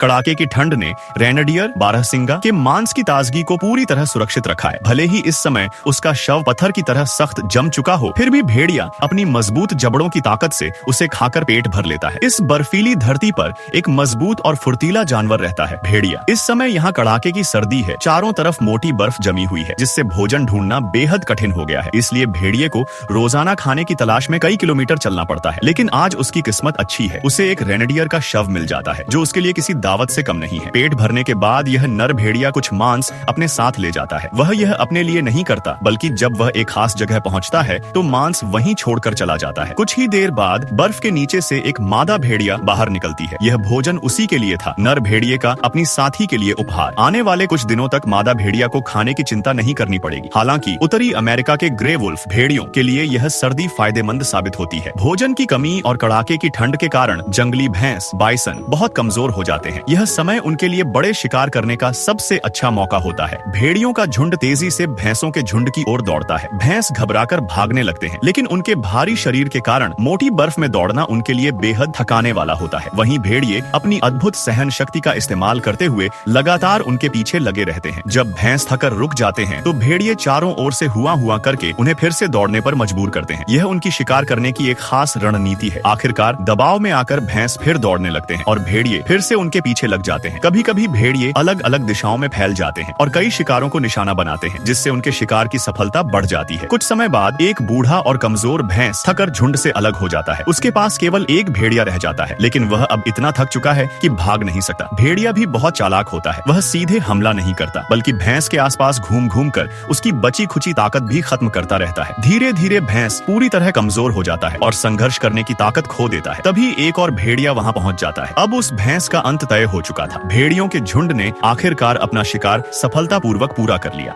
कड़ाके की ठंड ने रेनडियर बारहसिंगा के मांस की ताजगी को पूरी तरह सुरक्षित रखा है। भले ही इस समय उसका शव पत्थर की तरह सख्त जम चुका हो, फिर भी भेड़िया अपनी मजबूत जबड़ों की ताकत से उसे खाकर पेट भर लेता है। इस बर्फीली धरती पर एक मजबूत और फुर्तीला जानवर रहता है, भेड़िया। इस समय यहाँ कड़ाके की सर्दी है, चारों तरफ मोटी बर्फ जमी हुई है, जिससे भोजन ढूंढना बेहद कठिन हो गया है। इसलिए भेड़िए को रोजाना खाने की तलाश में कई किलोमीटर चलना पड़ता है। लेकिन आज उसकी किस्मत अच्छी है, उसे एक रेनडियर का शव मिल जाता है, जो उसके लिए किसी दावत से कम नहीं है। पेट भरने के बाद यह नर भेड़िया कुछ मांस अपने साथ ले जाता है। वह यह अपने लिए नहीं करता, बल्कि जब वह एक खास जगह पहुंचता है तो मांस वहीं छोड़कर चला जाता है। कुछ ही देर बाद बर्फ के नीचे से एक मादा भेड़िया बाहर निकलती है। यह भोजन उसी के लिए था, नर भेड़िए का अपनी साथी के लिए उपहार। आने वाले कुछ दिनों तक मादा भेड़िया को खाने की चिंता नहीं करनी पड़ेगी। हालांकि उत्तरी अमेरिका के ग्रे वुल्फ भेड़ियों के लिए यह सर्दी फायदेमंद साबित होती है। भोजन की कमी और कड़ाके की ठंड के कारण जंगली भैंस बाइसन बहुत कमजोर हो जाते हैं। यह समय उनके लिए बड़े शिकार करने का सबसे अच्छा मौका होता है। भेड़ियों का झुंड तेजी से भैंसों के झुंड की ओर दौड़ता है। भैंस घबराकर भागने लगते हैं, लेकिन उनके भारी शरीर के कारण मोटी बर्फ में दौड़ना उनके लिए बेहद थकाने वाला होता है। वहीं भेड़िए अपनी अद्भुत सहन शक्ति का इस्तेमाल करते हुए लगातार उनके पीछे लगे रहते हैं। जब भैंस थकर रुक जाते हैं तो भेड़िए चारों ओर से हुआ करके उन्हें फिर से दौड़ने पर मजबूर करते हैं। यह उनकी शिकार करने की एक खास रणनीति है। आखिरकार दबाव में आकर भैंस फिर दौड़ने लगते हैं और भेड़िए फिर से उनके पीछे लग जाते हैं। कभी कभी भेड़िए अलग अलग दिशाओं में फैल जाते हैं और कई शिकारों को निशाना बनाते हैं, जिससे उनके शिकार की सफलता बढ़ जाती है। कुछ समय बाद एक बूढ़ा और कमजोर भैंस थकर झुंड से अलग हो जाता है। उसके पास केवल एक भेड़िया रह जाता है, लेकिन वह अब इतना थक चुका है कि भाग नहीं सकता। भेड़िया भी बहुत चालाक होता है। वह सीधे हमला नहीं करता, बल्कि भैंस के आसपास घूम घूम कर उसकी बची खुची ताकत भी खत्म करता रहता है। धीरे धीरे भैंस पूरी तरह कमजोर हो जाता है और संघर्ष करने की ताकत खो देता है। तभी एक और भेड़िया वहां पहुंच जाता है। अब उस भैंस का अंत तय हो चुका था। भेड़ियों के झुंड ने आखिरकार अपना शिकार सफलतापूर्वक पूरा कर लिया।